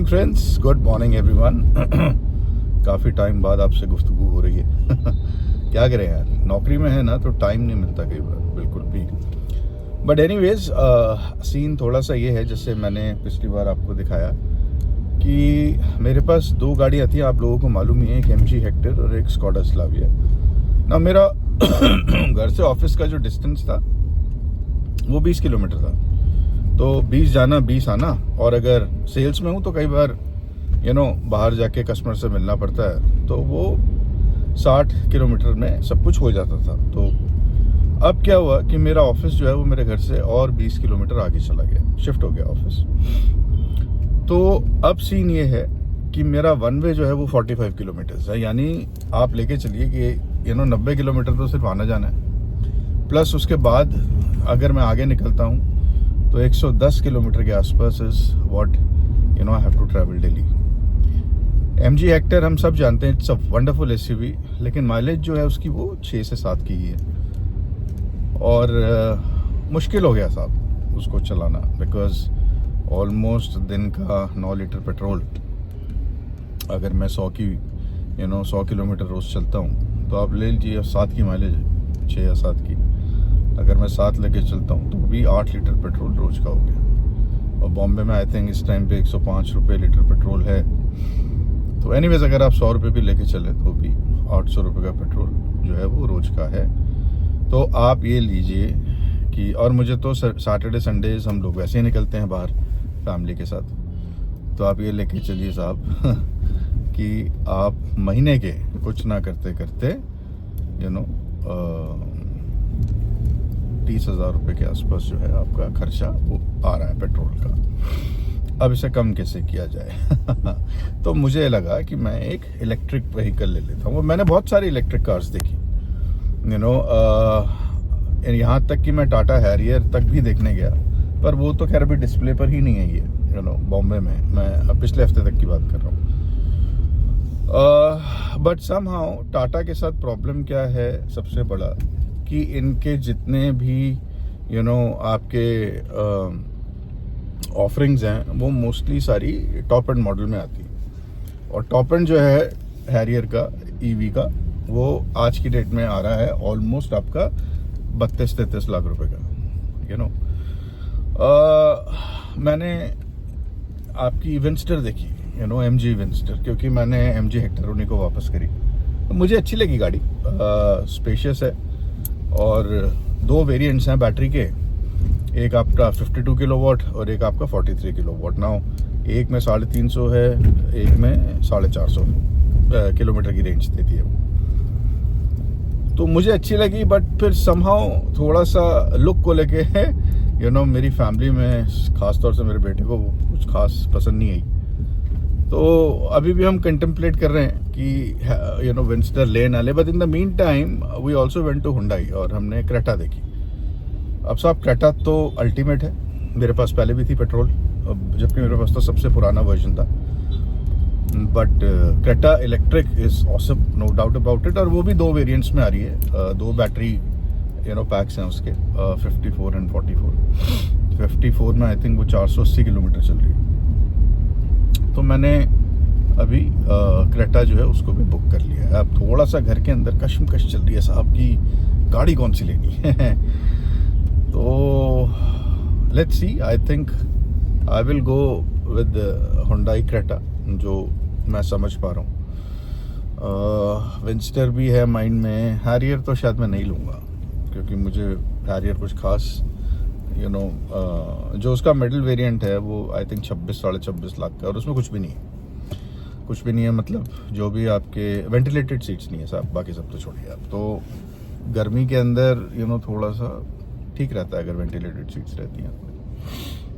Friends, good morning everyone. काफ़ी time बाद आपसे गुफ्तगू हो रही है। क्या करें यार, नौकरी में है ना तो टाइम नहीं मिलता कई बार बिल्कुल भी। बट एनीवेज सीन थोड़ा सा ये है, जैसे मैंने पिछली बार आपको दिखाया कि मेरे पास दो गाड़ियाँ थी, आप लोगों को मालूम ही है, एक MG हेक्टर और एक स्कॉडा स्लाविया ना। मेरा घर से ऑफिस का जो डिस्टेंस था वो 20 किलोमीटर था, तो 20 जाना 20 आना। और अगर सेल्स में हूँ तो कई बार बाहर जाके कस्टमर से मिलना पड़ता है, तो वो 60 किलोमीटर में सब कुछ हो जाता था। तो अब क्या हुआ कि मेरा ऑफिस जो है वो मेरे घर से और 20 किलोमीटर आगे चला गया, शिफ्ट हो गया ऑफिस। तो अब सीन ये है कि मेरा वन वे जो है वो 45 किलोमीटर है, यानी आप लेके चलिए कि 90 किलोमीटर तो सिर्फ आना जाना है। प्लस उसके बाद अगर मैं आगे निकलता हूँ तो 110 किलोमीटर के आसपास is what I have to travel daily. MG Hector हम सब जानते हैं, इट्स अ वंडरफुल SUV, लेकिन माइलेज जो है उसकी वो 6 से 7 की ही है। और मुश्किल हो गया साहब उसको चलाना, बिकॉज ऑलमोस्ट दिन का 9 लीटर पेट्रोल। अगर मैं 100 किलोमीटर रोज चलता हूँ तो आप ले लीजिए 7 की माइलेज है, 6 या 7 की। अगर मैं 7 लेके चलता हूँ तो भी 8 लीटर पेट्रोल रोज का हो गया। और बॉम्बे में आई थिंक इस टाइम पे 105 रुपये लीटर पेट्रोल है। तो एनीवेज अगर आप 100 रुपये भी लेके चले तो भी 800 रुपये का पेट्रोल जो है वो रोज का है। तो आप ये लीजिए कि, और मुझे तो सैटरडे संडेज हम लोग वैसे ही निकलते हैं बाहर फैमिली के साथ। तो आप ये लेके चलिए साहब कि आप महीने के कुछ ना करते करते 30,000 रुपये के आसपास जो है आपका खर्चा वो आ रहा है पेट्रोल का। अब इसे कम कैसे किया जाए? तो मुझे लगा कि मैं एक इलेक्ट्रिक व्हीकल ले लेता हूँ। मैंने बहुत सारी इलेक्ट्रिक कार्स देखी, यहाँ तक कि मैं टाटा हैरियर तक भी देखने गया, पर वो तो खैर अभी डिस्प्ले पर ही नहीं है ये बॉम्बे में। मैं पिछले हफ्ते तक की बात कर रहा हूँ। बट समहाउ टाटा के साथ प्रॉब्लम क्या है सबसे बड़ा, कि इनके जितने भी आपके ऑफरिंग्स हैं वो मोस्टली सारी टॉप एंड मॉडल में आती है। और टॉप एंड जो है हैरियर का EV का, वो आज की डेट में आ रहा है ऑलमोस्ट आपका 32-33 लाख रुपए का। मैंने आपकी वेंस्टर देखी, MG वेंस्टर, क्योंकि मैंने MG हेक्टर उन्हीं को वापस करी। तो मुझे अच्छी लगी गाड़ी, स्पेशियस है। और दो वेरिएंट्स हैं बैटरी के, एक आपका 52 किलोवाट और एक आपका 43 किलोवाट। नाउ एक में 350 है, एक में 450 किलोमीटर की रेंज देती है वो। तो मुझे अच्छी लगी, बट फिर समहाउ थोड़ा सा लुक को लेके है मेरी फैमिली में, खास तौर से मेरे बेटे को कुछ खास पसंद नहीं आई। तो अभी भी हम कंटेम्पलेट कर रहे हैं कि वेंस्टर ले ना ले। But in the mean time we also went to Hyundai और हमने क्रेटा देखी। अब साहब क्रेटा तो अल्टीमेट है, मेरे पास पहले भी थी पेट्रोल, जबकि मेरे पास तो सबसे पुराना वर्जन था। But Creta electric is awesome, no doubt about it. और वो भी दो वेरिएंट्स में आ रही है, दो बैटरी पैक्स हैं उसके, 54 एंड 44। 54 में आई थिंक वो 480 किलोमीटर चल रही है। तो मैंने अभी क्रेटा जो है उसको भी बुक कर लिया है। अब थोड़ा सा घर के अंदर कश्मकश चल रही है साहब की गाड़ी कौन सी लेनी है। तो let's see, I think I will go with Hyundai Creta, जो मैं समझ पा रहा हूँ। वेंस्टर भी है माइंड में, हैरियर तो शायद मैं नहीं लूँगा, क्योंकि मुझे हैरियर कुछ खास जो उसका मिडिल वेरिएंट है वो आई थिंक 26-26.5 लाख का, और उसमें कुछ भी नहीं है। मतलब जो भी आपके वेंटिलेटेड सीट्स नहीं है साहब, बाकी सब तो छोड़िए आप। तो गर्मी के अंदर थोड़ा सा ठीक रहता है अगर वेंटिलेटेड सीट्स रहती हैं।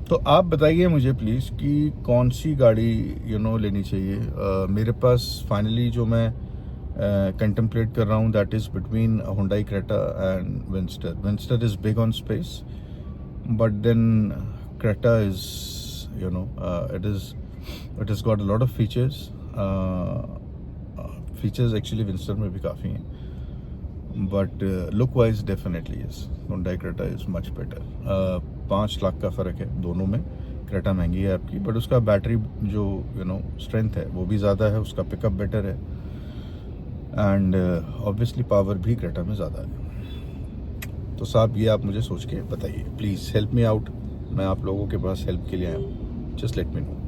तो आप बताइए मुझे प्लीज़ कि कौन सी गाड़ी लेनी चाहिए। मेरे पास फाइनली जो मैं कंटेम्पलेट कर रहा हूँ, that is between Hyundai Creta and Venster. Venster is big on space, but then Creta is it has got a lot of features. Features actually Windsor में भी काफ़ी हैं, but look wise definitely yes, Hyundai Creta is much better. 5 lakh का फ़र्क है दोनों में, Creta महंगी है आपकी, बट उसका बैटरी जो स्ट्रेंथ है वो भी ज़्यादा है, उसका पिकअप बेटर है, एंड ऑब्वियसली पावर भी क्रेटा में ज़्यादा है। तो साहब ये आप मुझे सोच के बताइए, प्लीज़ हेल्प मी आउट। मैं आप लोगों के पास हेल्प के लिए आया हूँ, जस्ट लेट मी नो।